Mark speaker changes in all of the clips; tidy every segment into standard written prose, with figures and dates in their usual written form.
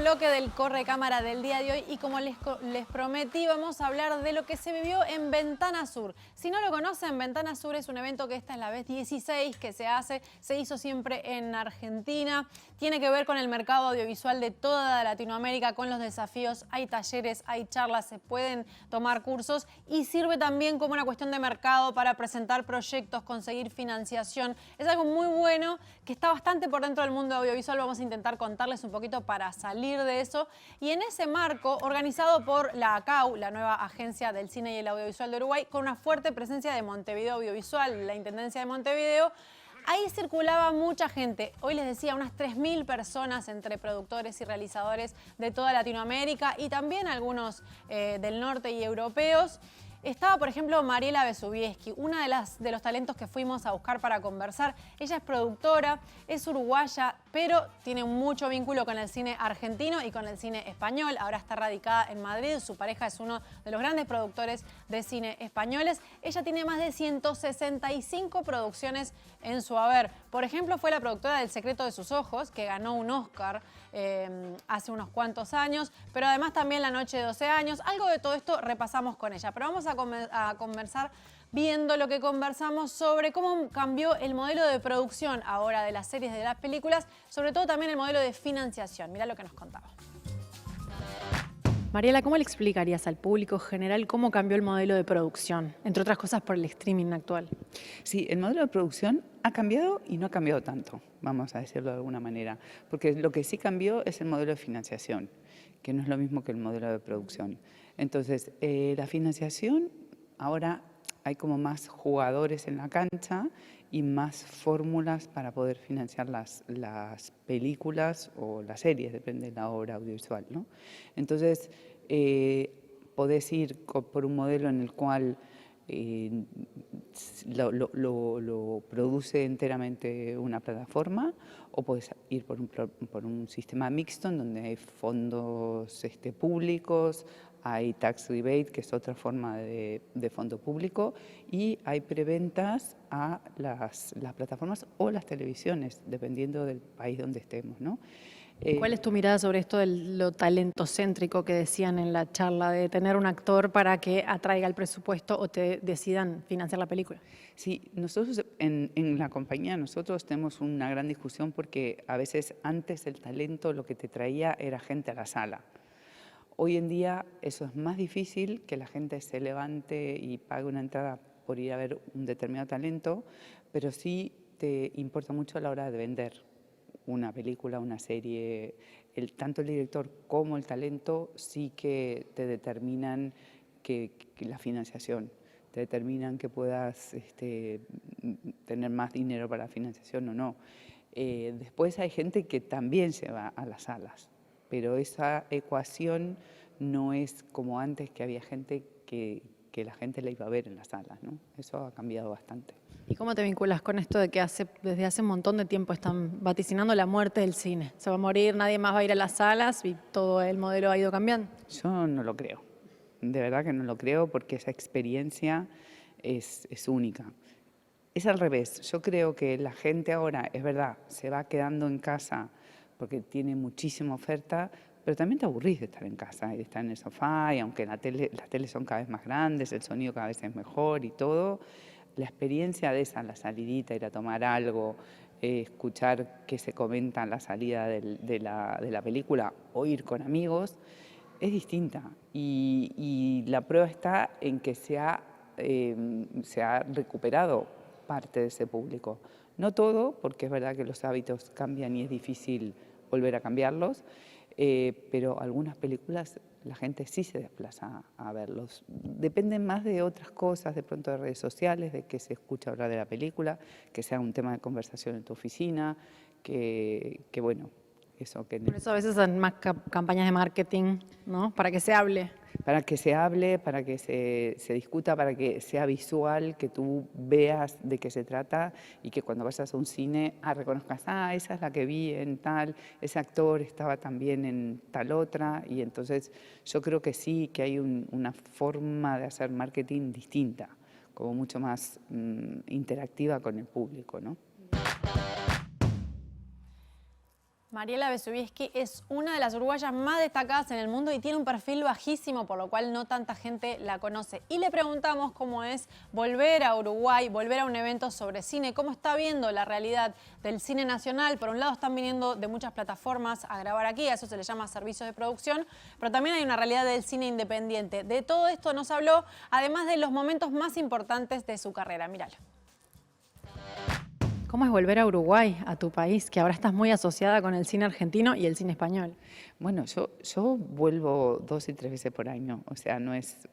Speaker 1: bloque del Corre Cámara del día de hoy y como les prometí vamos a hablar de lo que se vivió en Ventana Sur. Si no lo conocen, Ventana Sur es un evento que esta es la vez 16 que se hizo siempre en Argentina. Tiene que ver con el mercado audiovisual de toda Latinoamérica, con los desafíos. Hay talleres, hay charlas, se pueden tomar cursos y sirve también como una cuestión de mercado para presentar proyectos, conseguir financiación. Es algo muy bueno que está bastante por dentro del mundo audiovisual. Vamos a intentar contarles un poquito para salir de eso. Y en ese marco, organizado por la ACAU, la nueva Agencia del Cine y el Audiovisual de Uruguay, con una fuerte presencia de Montevideo Audiovisual, la Intendencia de Montevideo, ahí circulaba mucha gente. Hoy les decía, unas 3.000 personas entre productores y realizadores de toda Latinoamérica y también algunos del norte y europeos. Estaba, por ejemplo, Mariela Besubieski, una de los talentos que fuimos a buscar para conversar. Ella es productora, es uruguaya, pero tiene mucho vínculo con el cine argentino y con el cine español. Ahora está radicada en Madrid. Su pareja es uno de los grandes productores de cine españoles. Ella tiene más de 165 producciones en su haber. Por ejemplo, fue la productora del Secreto de sus ojos, que ganó un Oscar hace unos cuantos años, pero además también La noche de 12 años. Algo de todo esto repasamos con ella, pero vamos a conversar viendo lo que conversamos sobre cómo cambió el modelo de producción ahora de las series, de las películas, sobre todo también el modelo de financiación. Mirá lo que nos contaba. Mariela, ¿cómo le explicarías al público general cómo cambió el modelo de producción, entre otras cosas por el streaming actual?
Speaker 2: Sí, el modelo de producción ha cambiado y no ha cambiado tanto, vamos a decirlo de alguna manera, porque lo que sí cambió es el modelo de financiación, que no es lo mismo que el modelo de producción. Entonces, la financiación, ahora hay como más jugadores en la cancha y más fórmulas para poder financiar las películas o las series, depende de la obra audiovisual, ¿no? Entonces, podés ir por un modelo en el cual lo produce enteramente una plataforma, o puedes ir por un sistema mixto en donde hay fondos públicos, hay tax rebate, que es otra forma de fondo público, y hay preventas a las plataformas o las televisiones, dependiendo del país donde estemos, ¿no?
Speaker 1: ¿Cuál es tu mirada sobre esto de lo talentocéntrico que decían en la charla, de tener un actor para que atraiga el presupuesto o te decidan financiar la película?
Speaker 2: Sí, nosotros en la compañía nosotros tenemos una gran discusión porque a veces antes el talento lo que te traía era gente a la sala. Hoy en día eso es más difícil, que la gente se levante y pague una entrada por ir a ver un determinado talento, pero sí te importa mucho a la hora de vender una película, una serie. Tanto el director como el talento sí que te determinan que la financiación, te determinan que puedas tener más dinero para la financiación o no. Después hay gente que también se va a las salas, pero esa ecuación no es como antes, que había gente que la gente la iba a ver en las salas, ¿no? Eso ha cambiado bastante.
Speaker 1: ¿Y cómo te vinculas con esto de que desde hace un montón de tiempo están vaticinando la muerte del cine? Se va a morir, nadie más va a ir a las salas y todo el modelo ha ido cambiando.
Speaker 2: Yo no lo creo, de verdad que no lo creo, porque esa experiencia es única. Es al revés, yo creo que la gente ahora, es verdad, se va quedando en casa porque tiene muchísima oferta, pero también te aburrís de estar en casa y de estar en el sofá, y aunque las teles son cada vez más grandes, el sonido cada vez es mejor y todo, la experiencia de esa, la salidita, ir a tomar algo, escuchar que se comenta la salida de la película o ir con amigos, es distinta. Y la prueba está en que se ha recuperado parte de ese público. No todo, porque es verdad que los hábitos cambian y es difícil volver a cambiarlos, pero algunas películas la gente sí se desplaza a verlos. Dependen más de otras cosas, de pronto de redes sociales, de que se escucha hablar de la película, que sea un tema de conversación en tu oficina, que bueno, eso que...
Speaker 1: Por eso a veces hacen más campañas de marketing, ¿no? Para que se hable.
Speaker 2: Para que se hable, para que se discuta, para que sea visual, que tú veas de qué se trata y que cuando vayas a un cine reconozcas, esa es la que vi en tal, ese actor estaba también en tal otra. Y entonces yo creo que sí, que hay una forma de hacer marketing distinta, como mucho más interactiva con el público, ¿no?
Speaker 1: Mariela Besubiesky es una de las uruguayas más destacadas en el mundo y tiene un perfil bajísimo, por lo cual no tanta gente la conoce. Y le preguntamos cómo es volver a Uruguay, volver a un evento sobre cine, cómo está viendo la realidad del cine nacional. Por un lado están viniendo de muchas plataformas a grabar aquí, a eso se le llama servicios de producción, pero también hay una realidad del cine independiente. De todo esto nos habló, además de los momentos más importantes de su carrera. Míralo.
Speaker 3: ¿Cómo es volver a Uruguay, a tu país, que ahora estás muy asociada con el cine argentino y el cine español?
Speaker 2: Bueno, yo vuelvo 2 y 3 veces por año, o sea, no es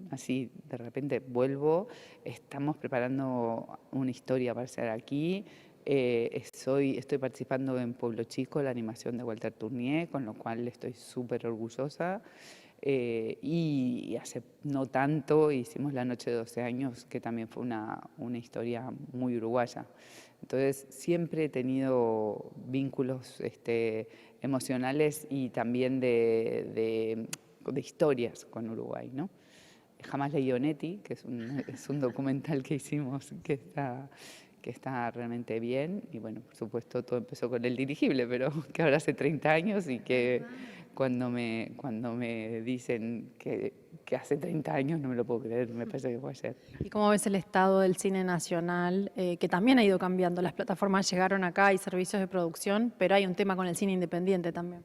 Speaker 2: así, de repente vuelvo, estamos preparando una historia para hacer aquí, estoy participando en Pueblo Chico, la animación de Walter Tournier, con lo cual estoy súper orgullosa. Y hace no tanto hicimos La Noche de 12 años, que también fue una historia muy uruguaya. Entonces siempre he tenido vínculos emocionales y también de historias con Uruguay, ¿no? Jamás leí Onetti, que es un documental que hicimos que está realmente bien. Y bueno, por supuesto, todo empezó con El Dirigible, pero que ahora hace 30 años y que cuando me dicen que hace 30 años no me lo puedo creer, me parece que fue ayer.
Speaker 3: ¿Y cómo ves el estado del cine nacional, que también ha ido cambiando? Las plataformas llegaron acá, hay servicios de producción, pero hay un tema con el cine independiente también.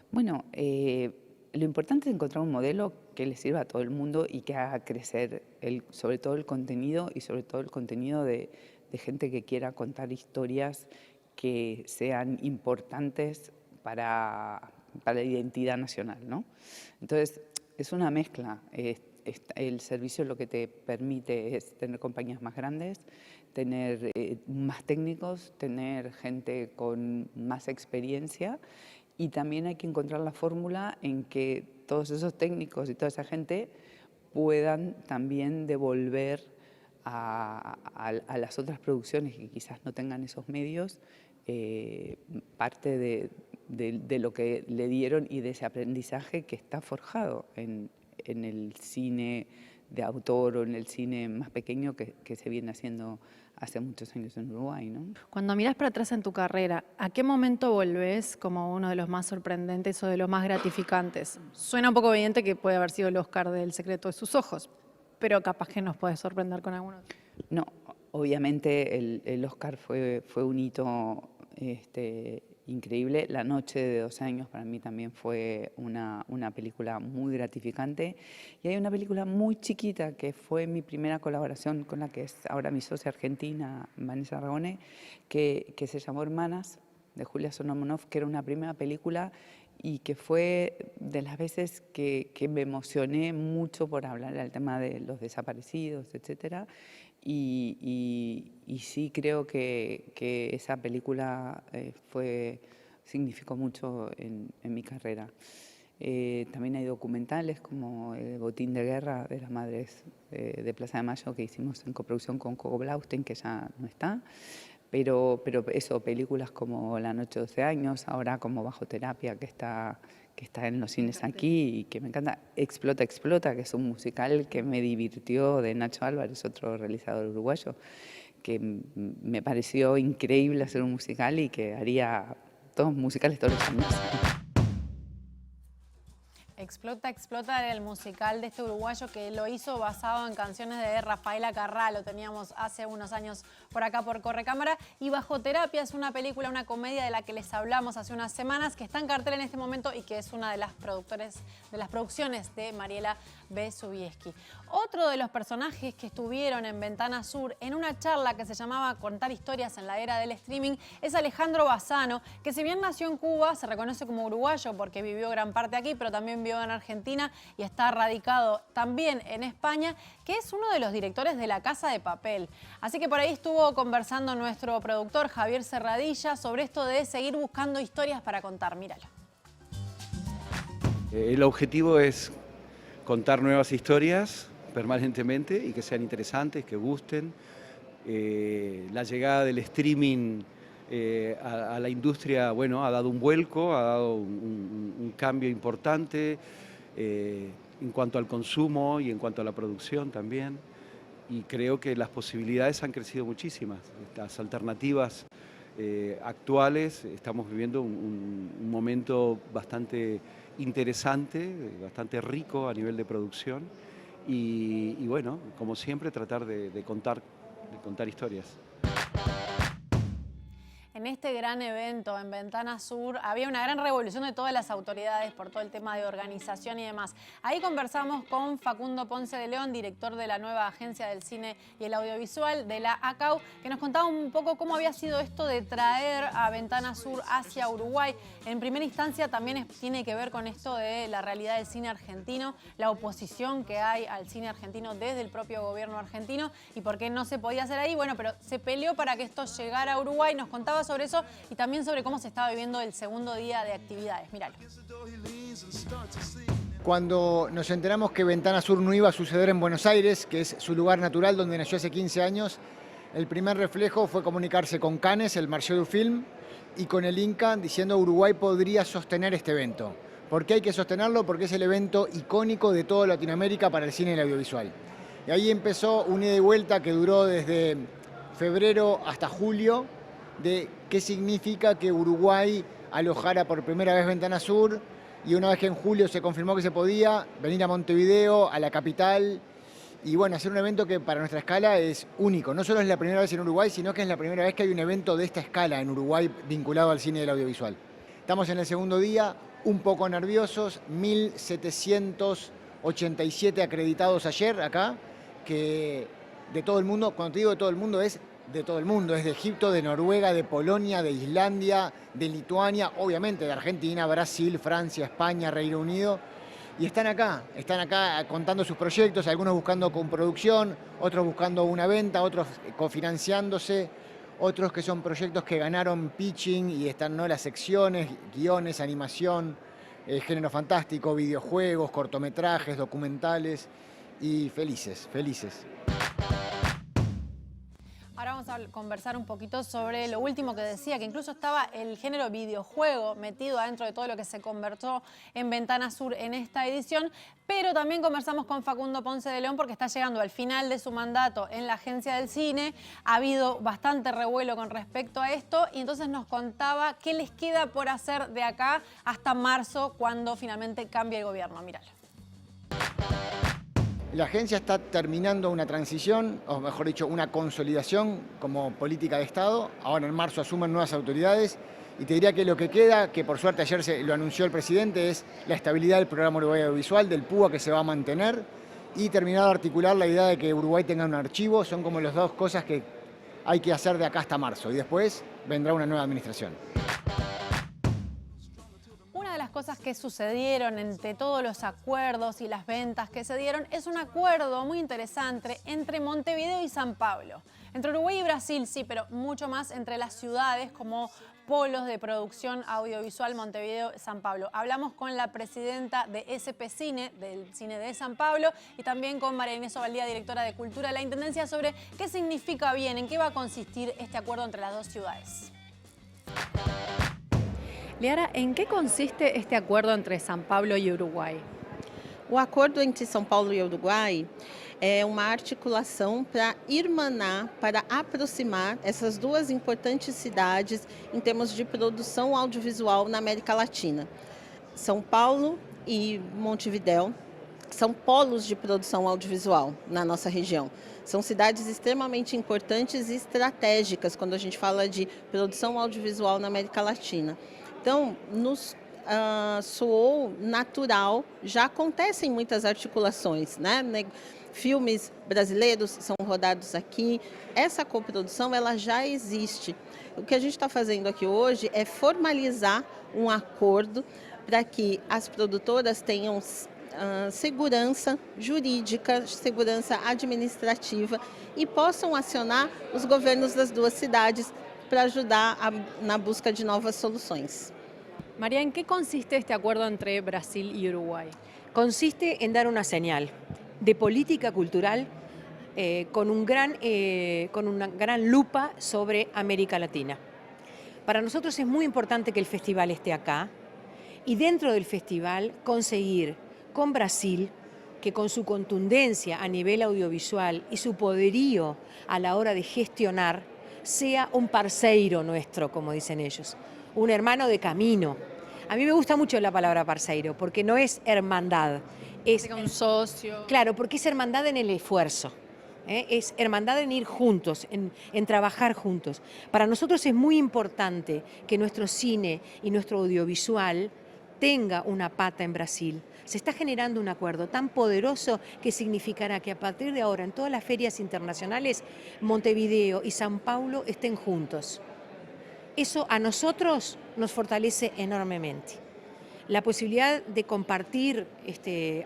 Speaker 2: Bueno, lo importante es encontrar un modelo que le sirva a todo el mundo y que haga crecer sobre todo el contenido y sobre todo el contenido de gente que quiera contar historias que sean importantes para la identidad nacional, ¿no? Entonces, es una mezcla. El servicio lo que te permite es tener compañías más grandes, tener más técnicos, tener gente con más experiencia, y también hay que encontrar la fórmula en que todos esos técnicos y toda esa gente puedan también devolver a las otras producciones que quizás no tengan esos medios parte de lo que le dieron y de ese aprendizaje que está forjado en el cine de autor o en el cine más pequeño que se viene haciendo hace muchos años en Uruguay, ¿no?
Speaker 3: Cuando mirás para atrás en tu carrera, ¿a qué momento volvés como uno de los más sorprendentes o de los más gratificantes? Suena un poco evidente que puede haber sido el Oscar del Secreto de sus ojos, pero capaz que nos puede sorprender con alguno.
Speaker 2: No, obviamente el Oscar fue un hito increíble. La Noche de 12 años para mí también fue una película muy gratificante. Y hay una película muy chiquita que fue mi primera colaboración con la que es ahora mi socia argentina, Vanessa Aragone, que se llamó Hermanas, de Julia Solomonov, que era una primera película y que fue de las veces que me emocioné mucho por hablar del tema de los desaparecidos, etcétera. Y sí creo que esa película significó mucho en mi carrera. También hay documentales como El Botín de Guerra de las Madres de Plaza de Mayo, que hicimos en coproducción con Coco Blaustein, que ya no está. Pero eso, películas como La Noche de 12 años, ahora como Bajo Terapia, que está en los cines aquí y que me encanta. Explota, Explota, que es un musical que me divirtió, de Nacho Álvarez, otro realizador uruguayo, que me pareció increíble hacer un musical y que haría todos musicales todos los años.
Speaker 1: Explota, Explota era el musical de este uruguayo que lo hizo basado en canciones de Rafaela Carrá, lo teníamos hace unos años por acá por Correcámara. Y Bajo Terapia es una película, una comedia de la que les hablamos hace unas semanas, que está en cartel en este momento y que es una de las producciones de Mariela Besubiesky. Otro de los personajes que estuvieron en Ventana Sur en una charla que se llamaba Contar historias en la era del streaming es Alejandro Bassano, que si bien nació en Cuba, se reconoce como uruguayo porque vivió gran parte aquí, pero también vivió en Argentina y está radicado también en España, que es uno de los directores de La Casa de Papel. Así que por ahí estuvo conversando nuestro productor Javier Serradilla sobre esto de seguir buscando historias para contar. Míralo.
Speaker 4: El objetivo es contar nuevas historias permanentemente y que sean interesantes, que gusten. La llegada del streaming a la industria, bueno, ha dado un vuelco, ha dado un cambio importante en cuanto al consumo y en cuanto a la producción también. Y creo que las posibilidades han crecido muchísimas. Las alternativas actuales. Estamos viviendo un momento bastante interesante, bastante rico a nivel de producción y bueno, como siempre, tratar de contar historias.
Speaker 1: En este gran evento en Ventana Sur había una gran revolución de todas las autoridades por todo el tema de organización y demás. Ahí conversamos con Facundo Ponce de León, director de la nueva Agencia del Cine y el Audiovisual de la ACAU, que nos contaba un poco cómo había sido esto de traer a Ventana Sur hacia Uruguay. En primera instancia también tiene que ver con esto de la realidad del cine argentino, la oposición que hay al cine argentino desde el propio gobierno argentino y por qué no se podía hacer ahí. Bueno, pero se peleó para que esto llegara a Uruguay. Nos contaba sobre eso y también sobre cómo se estaba viviendo el segundo día de actividades. Míralo.
Speaker 5: Cuando nos enteramos que Ventana Sur no iba a suceder en Buenos Aires, que es su lugar natural donde nació hace 15 años, el primer reflejo fue comunicarse con Cannes, el Marché du Film, y con el Inca diciendo que Uruguay podría sostener este evento. ¿Por qué hay que sostenerlo? Porque es el evento icónico de toda Latinoamérica para el cine y el audiovisual. Y ahí empezó un ida y vuelta que duró desde febrero hasta julio, de qué significa que Uruguay alojara por primera vez Ventana Sur, y una vez que en julio se confirmó que se podía, venir a Montevideo, a la capital, y bueno, hacer un evento que para nuestra escala es único. No solo es la primera vez en Uruguay, sino que es la primera vez que hay un evento de esta escala en Uruguay vinculado al cine y al audiovisual. Estamos en el segundo día, un poco nerviosos, 1.787 acreditados ayer acá, que de todo el mundo, cuando te digo de todo el mundo es de todo el mundo, es de Egipto, de Noruega, de Polonia, de Islandia, de Lituania, obviamente de Argentina, Brasil, Francia, España, Reino Unido. Y están acá contando sus proyectos, algunos buscando coproducción, otros buscando una venta, otros cofinanciándose, otros que son proyectos que ganaron pitching y están las secciones, guiones, animación, género fantástico, videojuegos, cortometrajes, documentales y felices.
Speaker 1: Ahora vamos a conversar un poquito sobre lo último que decía, que incluso estaba el género videojuego metido adentro de todo lo que se conversó en Ventana Sur en esta edición, pero también conversamos con Facundo Ponce de León porque está llegando al final de su mandato en la Agencia del Cine. Ha habido bastante revuelo con respecto a esto y entonces nos contaba qué les queda por hacer de acá hasta marzo, cuando finalmente cambie el gobierno. Míralo.
Speaker 5: La agencia está terminando una transición, o mejor dicho, una consolidación como política de Estado. Ahora en marzo asumen nuevas autoridades y te diría que lo que queda, que por suerte ayer lo anunció el presidente, es la estabilidad del programa Uruguay Audiovisual, del PUA, que se va a mantener, y terminar de articular la idea de que Uruguay tenga un archivo. Son como las dos cosas que hay que hacer de acá hasta marzo y después vendrá una nueva administración.
Speaker 1: Cosas que sucedieron entre todos los acuerdos y las ventas que se dieron es un acuerdo muy interesante entre Montevideo y San Pablo. Entre Uruguay y Brasil sí, pero mucho más entre las ciudades como polos de producción audiovisual Montevideo y San Pablo. Hablamos con la presidenta de SP Cine, del Cine de San Pablo, y también con María Inés Ovaldía, directora de Cultura de la Intendencia, sobre qué significa bien, en qué va a consistir este acuerdo entre las dos ciudades.
Speaker 3: Liara, ¿en qué consiste este acuerdo entre São Paulo e Uruguai?
Speaker 6: O acordo entre São Paulo e Uruguai é uma articulação para irmanar, para aproximar essas duas importantes cidades em termos de produção audiovisual na América Latina. São Paulo e Montevidéu são polos de produção audiovisual na nossa região. São cidades extremamente importantes e estratégicas quando a gente fala de produção audiovisual na América Latina. Então, nos soou natural, já acontecem muitas articulações, né? Filmes brasileiros são rodados aqui, essa coprodução ela já existe. O que a gente está fazendo aqui hoje é formalizar um acordo para que as produtoras tenham segurança jurídica, segurança administrativa e possam acionar os governos das duas cidades para ajudar na busca de novas soluções.
Speaker 3: María, ¿en qué consiste este acuerdo entre Brasil y Uruguay?
Speaker 7: Consiste en dar una señal de política cultural con una gran lupa sobre América Latina. Para nosotros es muy importante que el festival esté acá y dentro del festival conseguir con Brasil, que con su contundencia a nivel audiovisual y su poderío a la hora de gestionar, sea un parceiro nuestro, como dicen ellos, un hermano de camino. A mí me gusta mucho la palabra parceiro, porque no es hermandad, es
Speaker 3: Un socio.
Speaker 7: claro, porque es hermandad en el esfuerzo. Es hermandad en ir juntos, en trabajar juntos. Para nosotros es muy importante que nuestro cine y nuestro audiovisual tenga una pata en Brasil. Se está generando un acuerdo tan poderoso que significará que a partir de ahora en todas las ferias internacionales Montevideo y São Paulo estén juntos. Eso a nosotros nos fortalece enormemente. La posibilidad de compartir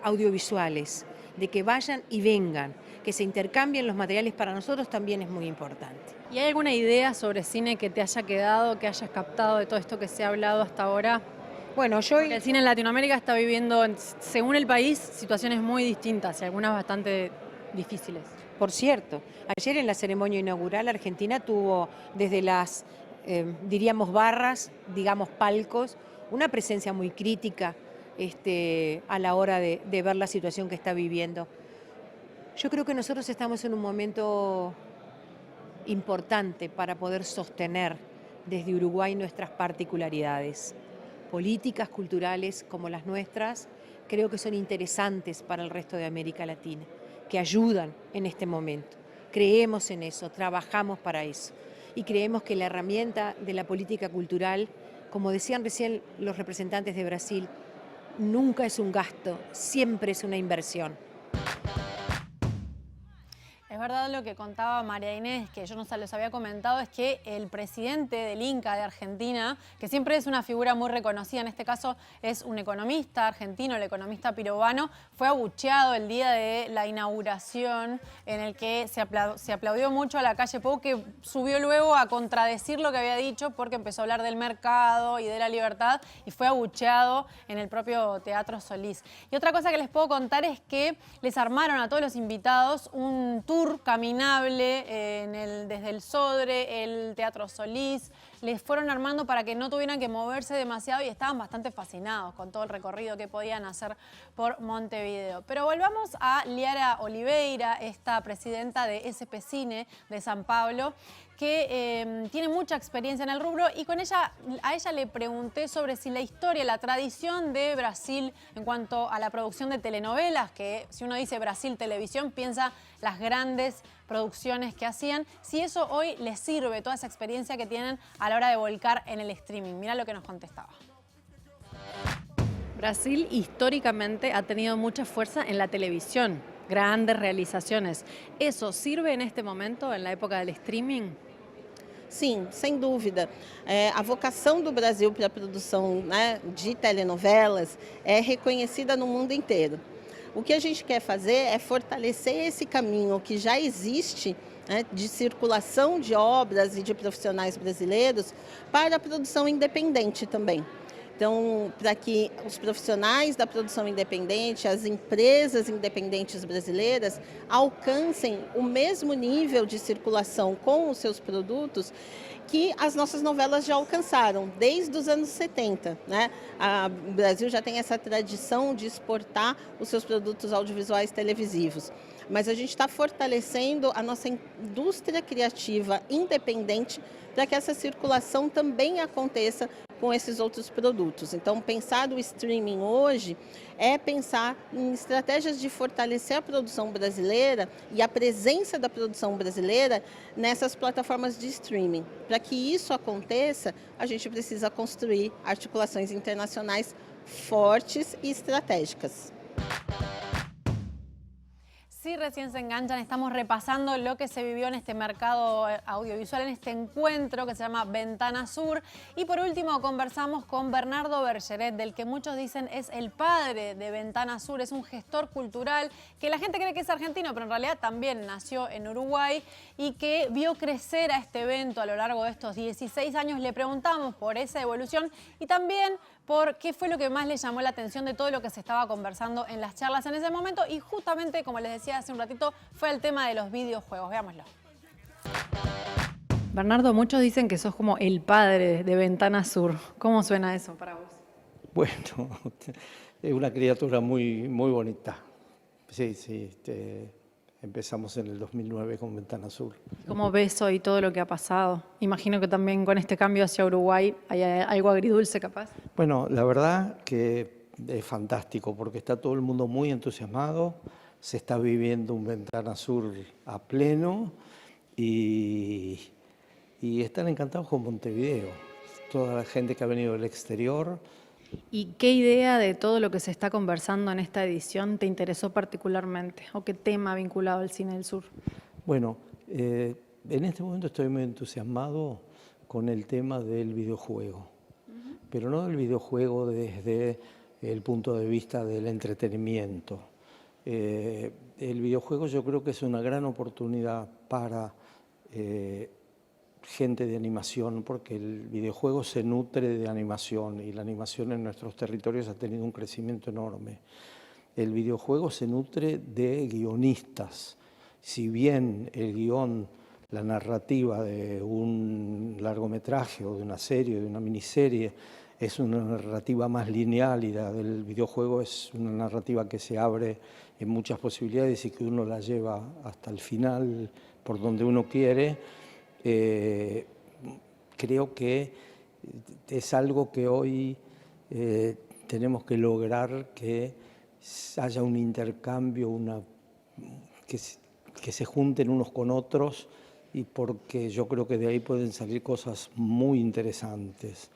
Speaker 7: audiovisuales, de que vayan y vengan, que se intercambien los materiales para nosotros también es muy importante.
Speaker 3: ¿Y hay alguna idea sobre cine que te haya quedado, que hayas captado de todo esto que se ha hablado hasta ahora?
Speaker 7: Bueno,
Speaker 3: Porque el cine en Latinoamérica está viviendo, según el país, situaciones muy distintas y algunas bastante difíciles.
Speaker 7: por cierto, ayer en la ceremonia inaugural Argentina tuvo desde las, diríamos, barras, digamos, palcos, una presencia muy crítica a la hora de ver la situación que está viviendo. Yo creo que nosotros estamos en un momento importante para poder sostener desde Uruguay nuestras particularidades. Políticas culturales como las nuestras creo que son interesantes para el resto de América Latina, que ayudan en este momento. Creemos en eso, trabajamos para eso y creemos que la herramienta de la política cultural, como decían recién los representantes de Brasil, nunca es un gasto, siempre es una inversión.
Speaker 1: Es verdad lo que contaba María Inés, que yo no se los había comentado, es que el presidente del Inca de Argentina, que siempre es una figura muy reconocida, en este caso es un economista argentino, el economista Pirovano, fue abucheado el día de la inauguración, en el que se aplaudió mucho a la calle Pou, que subió luego a contradecir lo que había dicho porque empezó a hablar del mercado y de la libertad y fue abucheado en el propio Teatro Solís. Y otra cosa que les puedo contar es que les armaron a todos los invitados un tour caminable desde el Sodre, el Teatro Solís, les fueron armando para que no tuvieran que moverse demasiado y estaban bastante fascinados con todo el recorrido que podían hacer por Montevideo. Pero volvamos a Liara Oliveira, esta presidenta de SP Cine de San Pablo, que tiene mucha experiencia en el rubro, y a ella le pregunté sobre si la historia, la tradición de Brasil en cuanto a la producción de telenovelas, que si uno dice Brasil Televisión piensa las grandes producciones que hacían, si eso hoy les sirve, toda esa experiencia que tienen a la hora de volcar en el streaming. Mirá lo que nos contestaba.
Speaker 3: Brasil históricamente ha tenido mucha fuerza en la televisión, grandes realizaciones. ¿Eso sirve en este momento, en la época del streaming?
Speaker 6: Sim, sem dúvida. A vocação do Brasil para a produção, né, de telenovelas é reconhecida no mundo inteiro. O que a gente quer fazer é fortalecer esse caminho que já existe, né, de circulação de obras e de profissionais brasileiros para a produção independente também. Então, para que os profissionais da produção independente, as empresas independentes brasileiras alcancem o mesmo nível de circulação com os seus produtos que as nossas novelas já alcançaram, desde os anos 70. Né? O Brasil já tem essa tradição de exportar os seus produtos audiovisuais televisivos. Mas a gente está fortalecendo a nossa indústria criativa independente para que essa circulação também aconteça com esses outros produtos. Então, pensar o streaming hoje é pensar em estratégias de fortalecer a produção brasileira e a presença da produção brasileira nessas plataformas de streaming. Para que isso aconteça, a gente precisa construir articulações internacionais fortes e estratégicas.
Speaker 1: Si recién se enganchan, estamos repasando lo que se vivió en este mercado audiovisual, en este encuentro que se llama Ventana Sur. Y por último conversamos con Bernardo Bergeret, del que muchos dicen es el padre de Ventana Sur, es un gestor cultural que la gente cree que es argentino, pero en realidad también nació en Uruguay y que vio crecer a este evento a lo largo de estos 16 años. Le preguntamos por esa evolución y también por qué fue lo que más le llamó la atención de todo lo que se estaba conversando en las charlas en ese momento. Y justamente, como les decía hace un ratito, fue el tema de los videojuegos. Veámoslo.
Speaker 3: Bernardo, muchos dicen que sos como el padre de Ventana Sur. ¿Cómo suena eso para vos?
Speaker 8: Bueno, es una criatura muy, muy bonita. Sí, sí. empezamos en el 2009 con Ventana Sur.
Speaker 3: ¿Cómo ves hoy todo lo que ha pasado? Imagino que también con este cambio hacia Uruguay hay algo agridulce capaz.
Speaker 8: Bueno, la verdad que es fantástico porque está todo el mundo muy entusiasmado, se está viviendo un Ventana Sur a pleno y están encantados con Montevideo. Toda la gente que ha venido del exterior.
Speaker 3: ¿Y qué idea de todo lo que se está conversando en esta edición te interesó particularmente? ¿O qué tema vinculado al cine del sur?
Speaker 8: Bueno, en este momento estoy muy entusiasmado con el tema del videojuego, pero no del videojuego desde el punto de vista del entretenimiento. El videojuego yo creo que es una gran oportunidad para gente de animación, porque el videojuego se nutre de animación y la animación en nuestros territorios ha tenido un crecimiento enorme. El videojuego se nutre de guionistas. Si bien el guión, la narrativa de un largometraje o de una serie, de una miniserie, es una narrativa más lineal y la del videojuego es una narrativa que se abre en muchas posibilidades y que uno la lleva hasta el final por donde uno quiere, creo que es algo que hoy tenemos que lograr, que haya un intercambio, que se junten unos con otros, y porque yo creo que de ahí pueden salir cosas muy interesantes.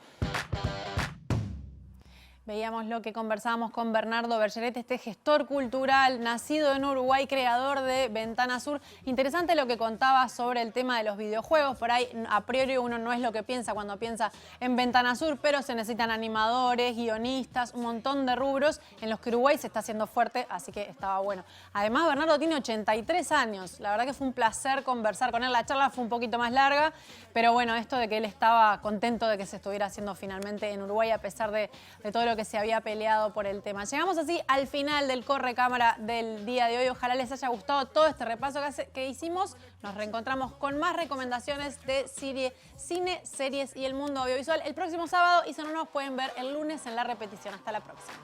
Speaker 1: Veíamos lo que conversábamos con Bernardo Bergeret, este gestor cultural, nacido en Uruguay, creador de Ventana Sur. Interesante lo que contaba sobre el tema de los videojuegos. Por ahí, a priori, uno no es lo que piensa cuando piensa en Ventana Sur, pero se necesitan animadores, guionistas, un montón de rubros en los que Uruguay se está haciendo fuerte, así que estaba bueno. Además, Bernardo tiene 83 años. La verdad que fue un placer conversar con él. La charla fue un poquito más larga, pero bueno, esto de que él estaba contento de que se estuviera haciendo finalmente en Uruguay, a pesar de todo lo que se había peleado por el tema. Llegamos así al final del Corre Cámara del día de hoy. Ojalá les haya gustado todo este repaso que hicimos. Nos reencontramos con más recomendaciones de cine, series y el mundo audiovisual el próximo sábado, y si no nos pueden ver el lunes en la repetición. Hasta la próxima.